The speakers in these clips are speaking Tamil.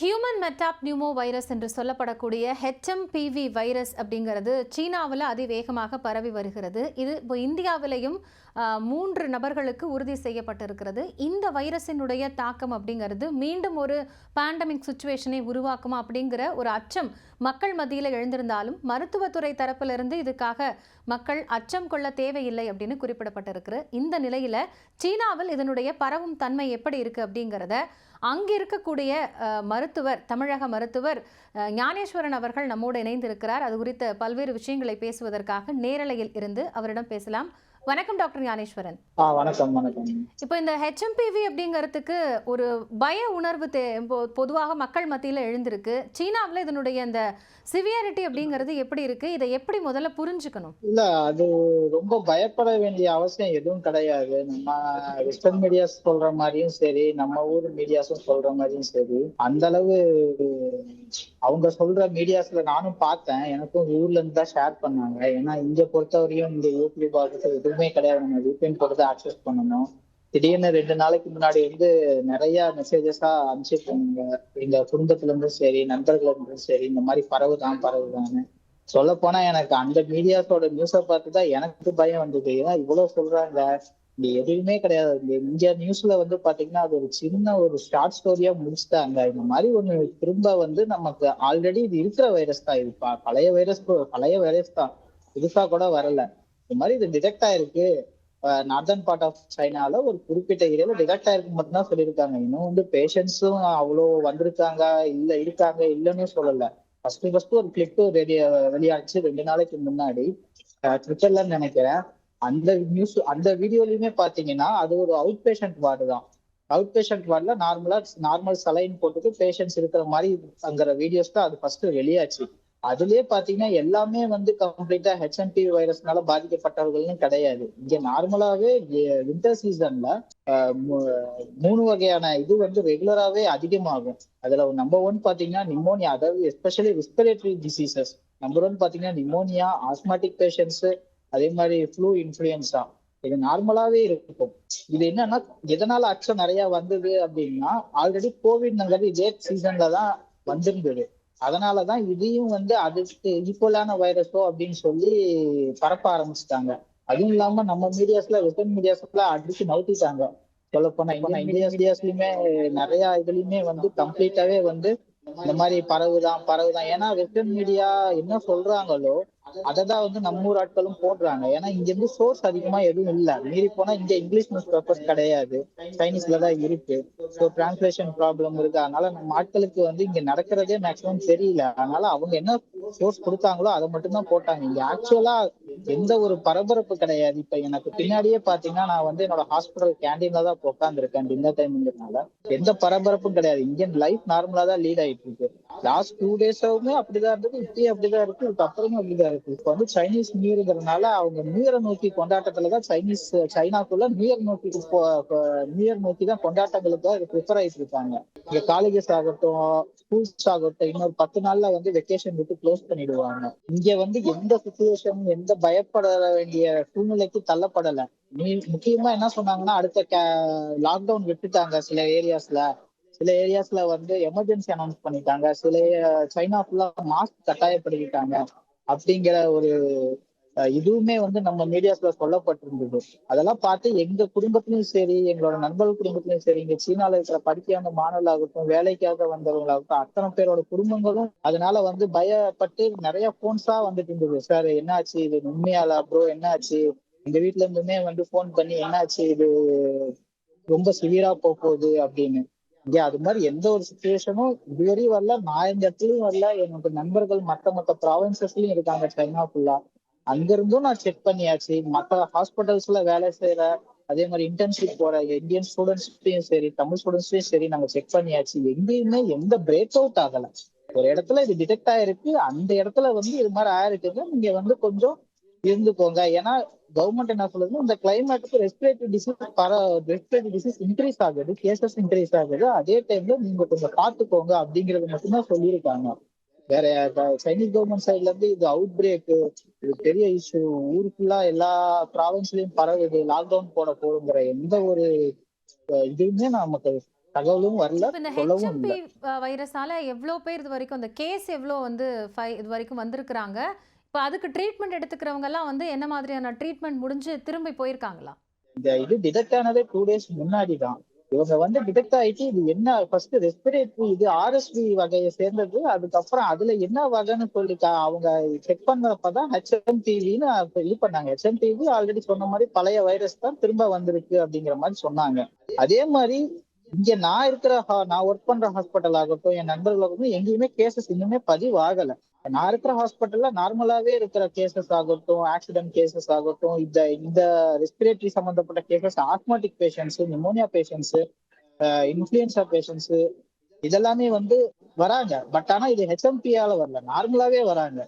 ஹியூமன் மெட்டாப்னியூமோ வைரஸ் என்று சொல்லப்படக்கூடிய ஹெச்எம்பிவி வைரஸ் அப்படிங்கிறது சீனாவில் அதிவேகமாக பரவி வருகிறது. இது இப்போ இந்தியாவிலையும் 3 நபர்களுக்கு உறுதி செய்யப்பட்டிருக்கிறது. இந்த வைரஸினுடைய தாக்கம் அப்படிங்கிறது மீண்டும் ஒரு பேண்டமிக் சுச்சுவேஷனை உருவாக்குமா அப்படிங்கிற ஒரு அச்சம் மக்கள் மத்தியில் எழுந்திருந்தாலும் மருத்துவத்துறை தரப்பிலிருந்து இதுக்காக மக்கள் அச்சம் கொள்ள தேவையில்லை அப்படின்னு குறிப்பிடப்பட்டிருக்கு. இந்த நிலையில சீனாவில் இதனுடைய பரவும் தன்மை எப்படி இருக்கு அப்படிங்கிறத அங்கே இருக்கக்கூடிய தமிழக மருத்துவர் ஞானேஸ்வரன் அவர்கள் நம்மோடு இணைந்திருக்கிறார். அது குறித்த பல்வேறு விஷயங்களை பேசுவதற்காக நேரலையில் இருந்து அவரிடம் பேசலாம். வணக்கம் டாக்டர் ஞானேஸ்வரன். வணக்கம். இப்போ இந்த ஹெச்எம்பிவி அப்படிங்கிறதுக்கு ஒரு பய உணர்வு பொதுவாக மக்கள் மத்தியில் எழுந்திருக்கு. சீனாவில் இதனுடைய இந்த சிவியாரிட்டி அப்படிங்கிறது எப்படி இருக்கு? இதை எப்படி முதல்ல புரிஞ்சுக்கணும்? இல்ல, அது ரொம்ப பயப்பட வேண்டிய அவசியம் எதுவும் கிடையாது. நம்ம வெஸ்டர்ன் மீடியாஸ் சொல்ற மாதிரியும் சரி, நம்ம ஊர் மீடியாஸும் சொல்ற மாதிரியும் சரி, அந்த அளவு அவங்க சொல்ற மீடியாஸ்ல நானும் பார்த்தேன். எனக்கும் ஊர்ல இருந்து தான் ஷேர் பண்ணாங்க. ஏன்னா இங்க பொறுத்தவரையும் இந்த யூடியூப் ஆகுது எதுவுமே கிடையாது. நம்ம VPN போட்டு தான் ஆக்சஸ் பண்ணணும். திடீர்னு 2 நாளைக்கு முன்னாடி நிறைய மெசேஜஸா அனுப்பிச்சிருக்காங்க. எங்க குடும்பத்துல இருந்தும் சரி, நண்பர்கள் இருந்தும் சரி, இந்த மாதிரி பரவுதான்னு சொல்ல போனா எனக்கு அந்த மீடியாஸோட நியூஸை பார்த்துதான் எனக்கு பயம் வந்தது. ஏன்னா இவ்வளவு சொல்றாங்க, இங்க எதுவுமே கிடையாது. இங்க நியூஸ்ல பாத்தீங்கன்னா அது ஒரு சின்ன ஒரு ஷார்ட் ஸ்டோரியா முடிச்சுட்டாங்க. இந்த மாதிரி ஒண்ணு திரும்ப நமக்கு ஆல்ரெடி இது இருக்கிற வைரஸ் தான். இது பழைய வைரஸ் தான், புதுசா கூட வரல. இந்த மாதிரி இது டிடெக்ட் ஆயிருக்கு நார்தர்ன் பார்ட் ஆஃப் சைனால ஒரு குறிப்பிட்ட ஏரியால டிடெக்ட் ஆயிருக்கு மட்டும்தான் சொல்லியிருக்காங்க. இன்னும் பேஷண்ட்ஸும் அவ்வளோ வந்திருக்காங்க இல்லைன்னு சொல்லல. ஃபர்ஸ்ட் ஒரு கிளிப் வெளியாச்சு 2 நாளைக்கு முன்னாடி ட்விட்டர்ல நினைக்கிறேன். அந்த வீடியோலயுமே பாத்தீங்கன்னா அது ஒரு அவுட் பேஷண்ட் வார்டு தான். அவுட் பேஷண்ட் வார்டுல நார்மல் சலைன் போட்டுட்டு பேஷண்ட்ஸ் இருக்கிற மாதிரி அங்கிற வீடியோஸ் தான் அது ஃபர்ஸ்ட் வெளியாச்சு. அதுலயே பாத்தீங்கன்னா எல்லாமே கம்ப்ளீட்டா HMPV வைரஸ்னால பாதிக்கப்பட்டவர்கள்னு கிடையாது. இங்க நார்மலாவே வின்டர் சீசன்ல 3 வகையான இது ரெகுலராவே அதிகமாகும். அதுல நம்பர் 1 பாத்தீங்கன்னா நிமோனியா, அதாவது எஸ்பெஷலி ரெஸ்பிரேட்டரி டிசீசஸ். நம்பர் 1 பாத்தீங்கன்னா நிமோனியா, ஆஸ்மாட்டிக் பேஷண்ட்ஸ், அதே மாதிரி ஃப்ளூ, இன்ஃபுளுயன்ஸா. இது நார்மலாவே இருக்கும். இது என்னன்னா எதனால அச்சம் நிறைய வந்தது அப்படின்னா, ஆல்ரெடி கோவிட்ங்கிறது இதே சீசன்ல தான் வந்திருந்தது. அதனாலதான் இதையும் அதுக்கு ஈக்குவலான வைரஸோ அப்படின்னு சொல்லி பரப்ப ஆரம்பிச்சுட்டாங்க. அதுவும் இல்லாம நம்ம மீடியாஸ்ல வெஸ்டர்ன் மீடியாஸ்ல அடிச்சு நவுத்திட்டாங்க. சொல்ல போனா இந்தியன் மீடியாஸ்லயுமே நிறைய இதுலயுமே கம்ப்ளீட்டாவே இந்த மாதிரி பரவுதான். ஏன்னா வெஸ்டர்ன் மீடியா என்ன சொல்றாங்களோ அததான் நம்ம ஊர் ஆட்களும் போடுறாங்க. ஏன்னா இங்க இருந்து சோர்ஸ் அதிகமா எதுவும் இல்ல. மீறி போனா இங்க இங்கிலீஷ் நியூஸ் பேப்பர்ஸ் கிடையாது, சைனீஸ்ல தான் இருக்கு. ஸோ டிரான்ஸ்லேஷன் ப்ராப்ளம் இருக்கு. அதனால நம்ம ஆட்களுக்கு இங்க நடக்கிறதே மேக்சிமம் தெரியல. அதனால அவங்க என்ன சோர்ஸ் கொடுத்தாங்களோ அதை மட்டும்தான் போட்டாங்க. இங்க ஆக்சுவலா எந்த ஒரு பரபரப்பு கிடையாது. இப்ப எனக்கு பின்னாடியே பாத்தீங்கன்னா நான் என்னோட ஹாஸ்பிட்டல் கேண்டீன்ல தான் உட்காந்துருக்கேன் டின்னர் டைம்ங்கிறதுனால. எந்த பரபரப்பும் கிடையாது. இந்தியன் லைஃப் நார்மலா தான் லீட் ஆயிட்டு இருக்கு. லாஸ்ட் 2 டேஸாவுமே அப்படிதான் இருந்தது, இப்பயும் அப்படிதான் இருக்கு, இதுக்கப்புறமும் அப்படிதான் இருக்கு. இப்ப சைனீஸ் நியூ இயர்ங்கிறதுனால அவங்க நியூ இயரை நோக்கி கொண்டாட்டத்துலதான் சைனாக்குள்ள நியூ இயர் நோக்கி தான் கொண்டாட்டங்களுக்கு ப்ரிப்பேர் ஆயிட்டு இருக்காங்க. இங்க காலேஜஸ் ஆகட்டும், ஸ்கூல்ஸ் ஆகட்டும், இன்னொரு 10 நாள்ல வெக்கேஷன் விட்டு க்ளோஸ் பண்ணிடுவாங்க. இங்க எந்த சுச்சுவேஷன், எந்த பயப்பட வேண்டிய சூழ்நிலைக்கு தள்ளப்படல. முக்கியமா என்ன சொன்னாங்கன்னா, அடுத்த லாக்டவுன் விட்டுட்டாங்க சில ஏரியாஸ்ல எமர்ஜென்சி அனௌன்ஸ் பண்ணிட்டாங்க. சைனா ஃபுல்லா மாஸ்க் கட்டாயப்படுத்திட்டாங்க அப்படிங்கிற ஒரு இதுவுமே நம்ம மீடியாஸ்ல சொல்லப்பட்டிருந்தது. அதெல்லாம் பார்த்து எங்க குடும்பத்திலயும் சரி, எங்களோட நண்பர்கள் குடும்பத்திலயும் சரி, இங்க சீனால இருக்கிற படிக்காத மாணவர்களாகட்டும், வேலைக்காக வந்தவங்களாகட்டும், அத்தனை பேரோட குடும்பங்களும் அதனால பயப்பட்டு நிறைய போன்ஸா இருந்தது. சார் என்னாச்சு, இது உண்மையாலா ப்ரோ, என்னாச்சு? எங்க வீட்டுல இருந்துமே போன் பண்ணி என்னாச்சு, இது ரொம்ப சிவியரா போகுது அப்படின்னு. அது மாதிரி எந்த ஒரு சுச்சுவேஷனும் இதுவரையும் வரல. நான் இந்த இடத்துலயும் வரல, என்னோட நண்பர்கள் மத்த ப்ராவின்சஸ்லயும் இருக்காங்க சைனா ஃபுல்லா. அங்க இருந்தும் நான் செக் பண்ணியாச்சு. மற்ற ஹாஸ்பிட்டல்ஸ்ல வேலை செய்யற, அதே மாதிரி இன்டர்ன்ஷிப் போற இந்தியன் ஸ்டூடெண்ட்ஸ்லயும் சரி, தமிழ் ஸ்டூடெண்ட்ஸ்லயும் சரி, நாங்க செக் பண்ணியாச்சு. எங்கேயுமே எந்த பிரேக் அவுட் ஆகல. ஒரு இடத்துல இது டிடெக்ட் ஆயிருக்கு, அந்த இடத்துல இது மாதிரி ஆயிருக்குங்க, நீங்க கொஞ்சம் இருந்துக்கோங்க. ஏன்னா கவர்மெண்ட் என்ன சொல்லுது, இந்த கிளைமேட்டுக்கு ரெஸ்பிரேட்டரி டிசீஸ் இன்க்ரீஸ் ஆகுது, கேசஸ் இன்க்ரீஸ் ஆகுது. அதே டைம்ல நீங்க கொஞ்சம் பாத்துக்கோங்க அப்படிங்கறது மட்டும்தான் சொல்லியிருக்காங்க. வேற சைனீஸ் கவர்மெண்ட் சைட்ல இருந்து இது அவுட் பிரேக், இது பெரிய இஷ்யூ, ஊருக்குள்ளா எல்லா ப்ராவின்ஸ்லயும் பரவுது, லாக்டவுன் போடுங்கிற எந்த ஒரு இதுவுமே நமக்கு தகவலும் வரல, இப்ப இந்த சொல்லவும் ஹெச்எம்பி இல்லை. வைரஸால எவ்வளோ பேர் இது வரைக்கும் அந்த கேஸ் எவ்வளோ வந்து இது வரைக்கும் வந்திருக்கிறாங்க? இப்ப அதுக்கு ட்ரீட்மெண்ட் எடுத்துக்கிறவங்க எல்லாம் வந்து என்ன மாதிரியான ட்ரீட்மெண்ட் முடிஞ்சு திரும்பி போயிருக்காங்களா? இது டிடெக்ட் ஆனதே 2 days முன்னாடி தான். இவங்க வந்து டிடெக்ட் ஆயிட்டு இது என்ன ஃபர்ஸ்ட் ரெஸ்பிரேட்டரி, இது ஆர்எஸ்வி வகையை சேர்ந்தது. அதுக்கப்புறம் அதுல என்ன வகைன்னு சொல்லி அவங்க செக் பண்ணப்பதான் ஹெச்எம்பிவின்னு இது பண்ணாங்க. ஹெச்எம்பிவி ஆல்ரெடி சொன்ன மாதிரி பழைய வைரஸ் தான் திரும்ப வந்திருக்கு அப்படிங்கிற மாதிரி சொன்னாங்க. அதே மாதிரி இங்க நான் ஒர்க் பண்ற ஹாஸ்பிட்டல் ஆகட்டும், என் நண்பர்களாகட்டும், எங்கேயுமே கேசஸ் இன்னுமே பதிவாகல. நான் இருக்கிற ஹாஸ்பிட்டல்ல நார்மலாவே இருக்கிற கேசஸ் ஆகட்டும், ஆக்சிடென்ட் கேசஸ் ஆகட்டும், இந்த இந்த ரெஸ்பிரேட்டரி சம்பந்தப்பட்ட cases, osmotic patients, pneumonia patients, influenza patients, இதெல்லாமே வந்து வராங்க. பட் ஆனா இது ஹெச்எம்பியால வரல, நார்மலாவே வராங்க.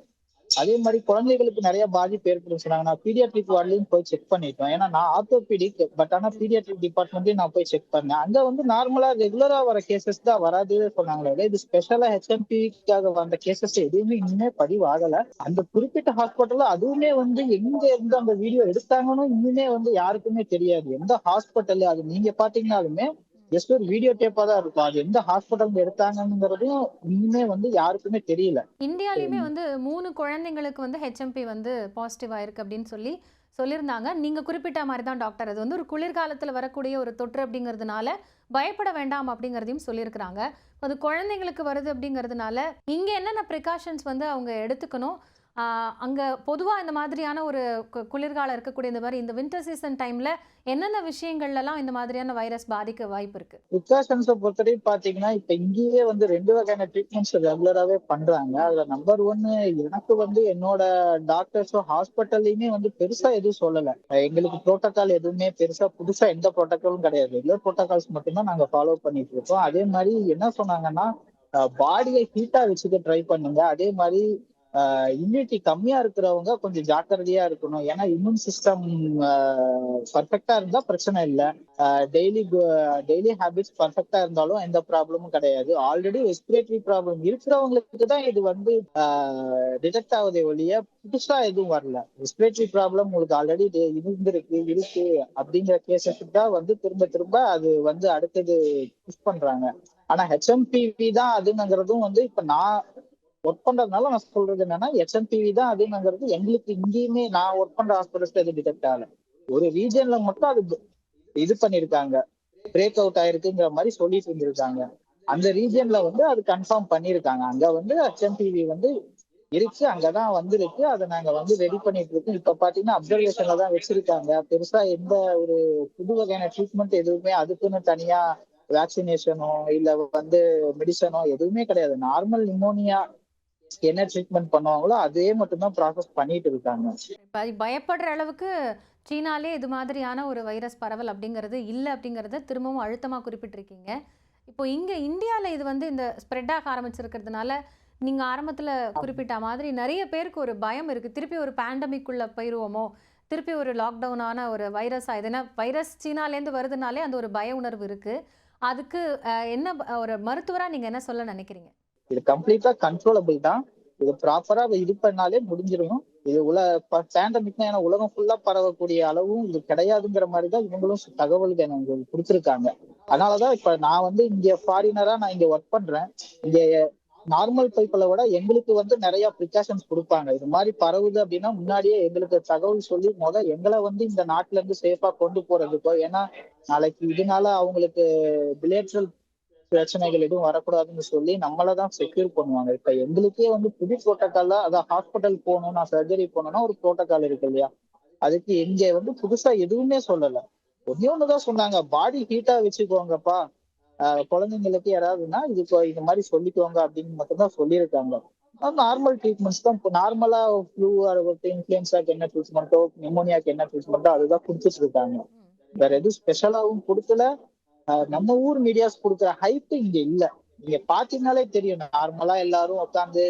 அதே மாதிரி குழந்தைகளுக்கு நிறைய பாதிப்பு ஏற்படும் சொன்னாங்க. நான் பீடியாட்ரிக் வார்ட்லயும் போய் செக் பண்ணிட்டோம். ஏன்னா நான் ஆர்த்தோபீடிக், பட் ஆனா பீடியாட்ரிக் டிபார்ட்மெண்ட்லயும் நான் போய் செக் பண்ணேன். அங்க வந்து நார்மலா ரெகுலரா வர கேசஸ் தான் வராதுன்னு சொன்னாங்களே, இது ஸ்பெஷலா ஹெச்எம்பிக்காக வந்த கேசஸ் எதுவுமே இன்னுமே பதிவாகல. அந்த குறிப்பிட்ட ஹாஸ்பிட்டல்ல அதுவுமே வந்து எங்க இருந்து அந்த வீடியோ எடுத்தாங்கன்னு இன்னுமே வந்து யாருக்குமே தெரியாது. எந்த ஹாஸ்பிட்டல் அது நீங்க பாத்தீங்கன்னாலுமே ஜஸ்ட் ஒரு வீடியோ டேப்பா தான் இருக்கும். அது எந்த ஹாஸ்பிட்டல் எடுத்தாங்கிறதும் இன்னுமே வந்து யாருக்குமே தெரியல. இந்தியாலயுமே வந்து 3 குழந்தைங்களுக்கு வந்து ஹெச்எம்பி வந்து பாசிட்டிவ் ஆயிருக்கு அப்படின்னு சொல்லியிருந்தாங்க. நீங்க குறிப்பிட்ட மாதிரி தான் டாக்டர். அது வந்து ஒரு குளிர்காலத்துல வரக்கூடிய ஒரு தொற்று அப்படிங்கிறதுனால பயப்பட வேண்டாம் அப்படிங்கிறதையும் சொல்லியிருக்கிறாங்க. அது குழந்தைங்களுக்கு வருது அப்படிங்கிறதுனால இங்க என்னென்ன ப்ரிகாஷன்ஸ் வந்து அவங்க எடுத்துக்கணும்? அங்க பொதுவா இந்த மாதிரியான ஒரு குளிர்காலம் இருக்கக்கூடிய இந்த மாதிரி இந்த வின்டர் சீசன் டைம்ல என்னென்ன விஷயங்கள்லாம் இந்த மாதிரியான வைரஸ் பாதிக்க வாய்ப்பு இருக்கு? ப்ரிகாஷன்ஸை பொறுத்தவரைக்கும் பாத்தீங்கன்னா, இப்ப இங்கேயே வந்து 2 வகையான ட்ரீட்மெண்ட்ஸ் ரெகுலராவே பண்றாங்க. அதுல நம்பர் 1, எனக்கு வந்து என்னோட டாக்டர்ஸோ ஹாஸ்பிட்டல்லையுமே வந்து பெருசா எதுவும் சொல்லல. எங்களுக்கு புரோட்டோகால் எதுவுமே பெருசா புதுசா எந்த புரோட்டோகாலும் கிடையாது. ரெகுலர் புரோட்டோகால்ஸ் மட்டும்தான் நாங்க ஃபாலோ பண்ணிட்டு இருக்கோம். அதே மாதிரி என்ன சொன்னாங்கன்னா, பாடியை ஹீட்டா வச்சுக்க ட்ரை பண்ணுங்க. அதே மாதிரி இம்யூனிட்டி கம்மியா இருக்கிறவங்க கொஞ்சம் ஜாக்கிரதையா இருக்கணும். ஏன்னா இம்யூன் சிஸ்டம் பர்ஃபெக்டா இருந்தா பிரச்சனை இல்லை. டெய்லி டெய்லி ஹேபிட்ஸ் பர்ஃபெக்டா இருந்தாலும் எந்த ப்ராப்ளமும் கிடையாது. ஆல்ரெடி ரெஸ்பிரேட்டரி ப்ராப்ளம் இருக்கிறவங்களுக்கு தான் இது வந்து டிடெக்ட் ஆகுதே ஒழிய புதுசா எதுவும் வரல. ரெஸ்பிரேட்டரி ப்ராப்ளம் உங்களுக்கு ஆல்ரெடி இருக்கு அப்படிங்கிற கேசஸுக்கு தான் வந்து திரும்ப திரும்ப அது வந்து அடுத்தது புஷ் பண்றாங்க. ஆனா ஹெச்எம்பிவி தான் அதுங்கிறதும் வந்து இப்ப நான் ஒர்க் பண்றதுனால நான் சொல்றது என்னன்னா, ஹெச்எம்பிவி தான் அதுங்கிறது எங்களுக்கு இங்கேயுமே நான் ஒர்க் பண்ற ஹாஸ்பிட்டல்ஸ்ல எது டிடெக்ட் ஆகல. ஒரு ரீஜன்ல மட்டும் அது இது பண்ணிருக்காங்க, பிரேக் அவுட் ஆயிருக்குங்கிற மாதிரி சொல்லிட்டு இருந்திருக்காங்க. அந்த ரீஜன்ல வந்து அது கன்ஃபார்ம் பண்ணிருக்காங்க. அங்க வந்து ஹெச்எம்பிவி வந்து இருக்கு, அங்கதான் வந்திருக்கு. அதை நாங்க வந்து ரெடி பண்ணிட்டு இருக்கோம். இப்ப பாத்தீங்கன்னா அப்சர்வேஷன்ல தான் வச்சிருக்காங்க. பெருசா எந்த ஒரு புது வகையான ட்ரீட்மெண்ட் எதுவுமே அதுக்குன்னு தனியா வேக்சினேஷனோ இல்ல வந்து மெடிசனோ எதுவுமே கிடையாது. நார்மல் நிமோனியா என்ன ட்ரீட்மெண்ட் பண்ணுவாங்களோ அதே மட்டும்தான் ப்ராசஸ் பண்ணிட்டு இருக்காங்க. பயப்படுற அளவுக்கு சீனாலே இது மாதிரியான ஒரு வைரஸ் பரவல் அப்படிங்கிறது இல்லை அப்படிங்கிறத திரும்பவும் அழுத்தமா குறிப்பிட்டிருக்கீங்க. இப்போ இங்க இந்தியால இது வந்து இந்த ஸ்ப்ரெட் ஆக ஆரம்பிச்சிருக்கிறதுனால நீங்க ஆரம்பத்துல குறிப்பிட்ட மாதிரி நிறைய பேருக்கு ஒரு பயம் இருக்கு. திருப்பி ஒரு பேண்டமிக் உள்ள போயிருவோமோ, திருப்பி ஒரு லாக்டவுனான ஒரு வைரஸ் ஆயுதுன்னா வைரஸ் சீனாலேருந்து வருதுனாலே அந்த ஒரு பய உணர்வு இருக்கு. அதுக்கு என்ன ஒரு மருத்துவரா நீங்க என்ன சொல்ல நினைக்கிறீங்க? இது கம்ப்ளீட்டா கண்ட்ரோலபிள் தான். இது ப்ராப்பரா இது பண்ணாலே முடிஞ்சிடும். இது பேண்டமிக்னா ஏன்னா உலகம் ஃபுல்லா பரவக்கூடிய அளவும் இது கிடையாதுங்கிற மாதிரி தான் இவங்களும் தகவல்கள் எனக்கு கொடுத்துருக்காங்க. அதனாலதான் இப்ப நான் வந்து இங்க ஃபாரினரா நான் இங்க ஒர்க் பண்றேன். இங்க நார்மல் பீப்புளை விட எங்களுக்கு வந்து நிறைய ப்ரிகாஷன்ஸ் கொடுப்பாங்க. இது மாதிரி பரவுது அப்படின்னா முன்னாடியே எங்களுக்கு தகவல் சொல்லி எங்களை வந்து இந்த நாட்டுல இருந்து சேஃபா கொண்டு போறதுக்கோ, ஏன்னா நாளைக்கு இதனால அவங்களுக்கு பிலேட்ரல் பிரச்சனைகள் எதுவும் வரக்கூடாதுன்னு சொல்லி நம்மளதான் செக்யூர் பண்ணுவாங்க. இப்ப எங்களுக்கே வந்து புது புரோட்டோகால், அதான் ஹாஸ்பிட்டல் போகணும், நான் சர்ஜரி போகணும்னா ஒரு புரோட்டோகால் இருக்கு இல்லையா, அதுக்கு இங்க வந்து புதுசா எதுவுமே சொல்லல. ஒன்னொன்னுதான் சொன்னாங்க, பாடி ஹீட்டா வச்சுக்கோங்கப்பா, குழந்தைங்களுக்கு யாராவதுன்னா இதுக்கு இந்த மாதிரி சொல்லிக்கோங்க அப்படின்னு மட்டும்தான் சொல்லியிருக்காங்க. நார்மல் ட்ரீட்மெண்ட்ஸ் தான். இப்போ நார்மலா ஃப்ளூ இன்ஃபுளுன்சாக்கு என்ன ட்ரீட்மெண்ட்டோ, நிமோனியாக்கு என்ன ட்ரீட்மெண்ட்டோ அதுதான் கொடுத்துட்டு இருக்காங்க. வேற எதுவும் ஸ்பெஷலாவும் கொடுக்கல. நம்ம ஊர் மீடியாஸ் கொடுக்குற ஹைப் இங்க இல்ல. நீங்க பாத்தீங்கன்னாலே தெரியும், நார்மலா எல்லாரும் உட்காந்து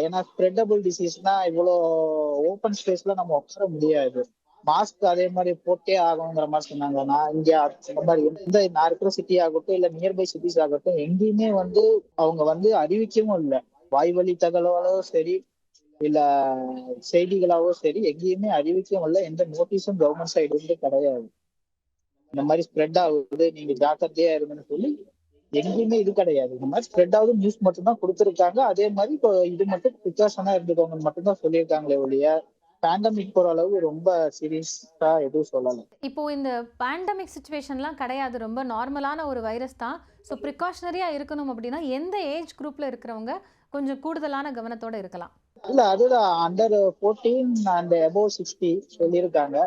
ஏன்னா ஸ்ப்ரெட்டபிள் டிசீஸ்னா இவ்வளோ ஓப்பன் ஸ்பேஸ்ல நம்ம உட்கார முடியாது. மாஸ்க் அதே மாதிரி போட்டே ஆகணுங்கிற மாதிரி சொன்னாங்க. நான் இங்க அந்த மாதிரி நான் இருக்கிற சிட்டி ஆகட்டும் இல்ல நியர்பை சிட்டிஸ் ஆகட்டும் எங்கேயுமே வந்து அவங்க வந்து அறிவிக்கவும் இல்லை. வாய்வழி தகவலோ சரி இல்ல செய்திகளாவோ சரி எங்கேயுமே அறிவிக்கவும் இல்லை. எந்த நோட்டீஸும் கவர்மெண்ட் சைடு இருந்து கிடையாது. இந்த மாதிரி ஸ்ப்ரெட் ஆகுது, நீங்க ஜாக்கிரதையா இருங்கன்னு சொல்லி எங்கேயுமே இது கிடையாது. இந்த மாதிரி ஸ்ப்ரெட் ஆகுது நியூஸ் மட்டும் தான் கொடுத்துருக்காங்க. அதே மாதிரி இப்போ இது மட்டும் ப்ரிகாஷனா இருந்துக்கோங்க மட்டும் தான் சொல்லியிருக்காங்களே ஒழிய பேண்டமிக் போற அளவு ரொம்ப சீரியஸா எதுவும் சொல்லல. இப்போ இந்த பேண்டமிக் சுச்சுவேஷன்லாம் கிடையாது. ரொம்ப நார்மலான ஒரு வைரஸ் தான். ஸோ ப்ரிகாஷனரியா இருக்கணும் அப்படின்னா எந்த ஏஜ் குரூப்ல இருக்கிறவங்க கொஞ்சம் கூடுதலான கவனத்தோட இருக்கலாம்? இல்ல அதுதான் அண்டர் 14 அண்ட் அபோவ் 60 சொல்லியிருக்காங்க.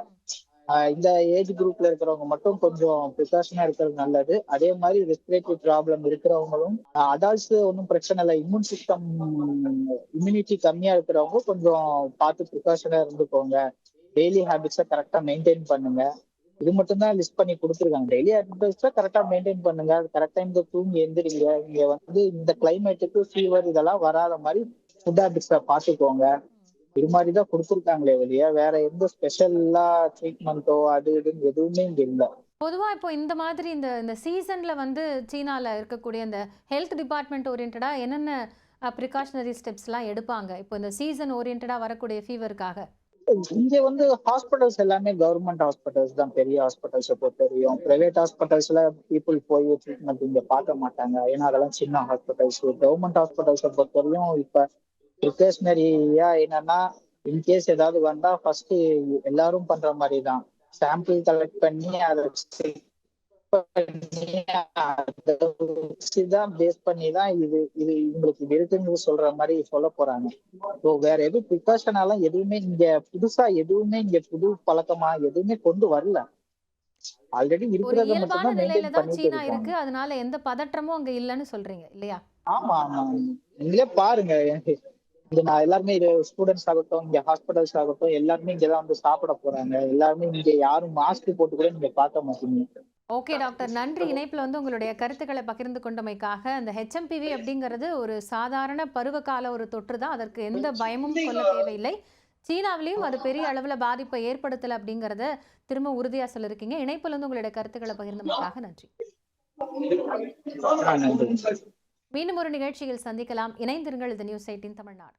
இந்த ஏஜ் குரூப்ல இருக்கிறவங்க மட்டும் கொஞ்சம் ப்ரிகாஷனா இருக்கிறது நல்லது. அதே மாதிரி ரெஸ்பிரேட்டரி ப்ராப்ளம் இருக்கிறவங்களும் அடல்ட்ஸ் ஒன்றும் பிரச்சனை இல்லை. இம்யூனிட்டி கம்மியா இருக்கிறவங்க கொஞ்சம் பார்த்து ப்ரிகாஷனா இருந்துக்கோங்க. டெய்லி ஹேபிட்ஸை கரெக்டா மெயின்டைன் பண்ணுங்க. இது மட்டும் தான் லிஸ்ட் பண்ணி கொடுத்துருக்காங்க. டெய்லி ஹேபிட்ஸை கரெக்டா மெயின்டைன் பண்ணுங்க. கரெக்டா இந்த தூங்கி எந்திரிங்க. இங்க வந்து இந்த கிளைமேட்டுக்கு ஃபீவர் இதெல்லாம் வராத மாதிரி ஃபுட் ஹேபிட்ஸை பார்த்துக்கோங்க. இது மாதிரிதான் கொடுத்துருக்காங்களே வெளிய வேற எந்த ஸ்பெஷல்லா ட்ரீட்மெண்ட்டோ அது இதுன்னு எதுவுமே இங்க இல்ல. பொதுவா இப்போ இந்த மாதிரி இந்த இந்த சீசன்ல வந்து சீனால இருக்கக்கூடிய இந்த ஹெல்த் டிபார்ட்மெண்ட் ஓரியன்டா என்னென்ன ப்ரிகாஷனரி ஸ்டெப்ஸ்லாம் எடுப்பாங்க இப்போ இந்த சீசன் ஓரியன்டா வரக்கூடிய ஃபீவருக்காக? இங்க வந்து ஹாஸ்பிட்டல்ஸ் எல்லாமே கவர்மெண்ட் ஹாஸ்பிட்டல்ஸ் தான். பெரிய ஹாஸ்பிட்டல்ஸை பொறுத்த வரையும் பிரைவேட் ஹாஸ்பிட்டல்ஸ்ல பீப்புள் போய் ட்ரீட்மெண்ட் இங்க பார்க்க மாட்டாங்க. ஏன்னா அதெல்லாம் சின்ன ஹாஸ்பிட்டல்ஸ். கவர்மெண்ட் ஹாஸ்பிட்டல்ஸை பொறுத்த வரையும் இப்ப ப்ரிகாஷனரியா என்னன்னா இன்கேஸ் ஏதாவது வந்தா ஃபர்ஸ்ட் எல்லாரும் பண்ற மாதிரி தான் சாம்பிள் கலெக்ட் பண்ணி அதை தான் பேஸ் பண்ணி தான் இது இது உங்களுக்கு இது இருக்குன்னு சொல்ற மாதிரி சொல்ல போறாங்க. ஸோ வேற எதுவும் ப்ரிகாஷனாலாம் எதுவுமே இங்க புதுசா எதுவுமே இங்க புது பழக்கமா எதுவுமே கொண்டு வரல. ஆல்ரெடி ஒரு இருக்கிறத மட்டும் இயல்பான தான் நிலையில மெயின்டைன் தான் பண்ணிட்டு சீனா இருக்காங்க. இருக்கு. அதனால எந்த பதற்றமும் அங்க இல்லைன்னு சொல்றீங்க இல்லையா? ஆமா ஆமா நீங்களே பாருங்க. இங்க நான் எல்லாருமே இது ஸ்டூடெண்ட்ஸ் ஆகட்டும் இங்க ஹாஸ்பிட்டல்ஸ் ஆகட்டும் எல்லாருமே இங்கதான் வந்து சாப்பிட போறாங்க. எல்லாருமே இங்க யாரும் மாஸ்க் போட்டு கூட நீங்க பார்க்க மாட்டீங்க. ஓகே டாக்டர், நன்றி. இணைப்பில் வந்து உங்களுடைய கருத்துக்களை பகிர்ந்து கொண்டமைக்காக. அந்த ஹெச்எம்பிவி அப்படிங்கிறது ஒரு சாதாரண பருவகால ஒரு தொற்று தான். அதற்கு எந்த பயமும் கொள்ள தேவையில்லை. சீனாவிலையும் அது பெரிய அளவில் பாதிப்பை ஏற்படுத்தலை அப்படிங்கிறத திரும்ப உறுதியாக சொல்லியிருக்கீங்க. இணைப்பில் வந்து உங்களுடைய கருத்துக்களை பகிர்ந்தமைக்காக நன்றி. நன்றி. மீண்டும் ஒரு நிகழ்ச்சியில் சந்திக்கலாம். இணைந்திருங்கள். இது நியூஸ் 18 தமிழ்நாடு.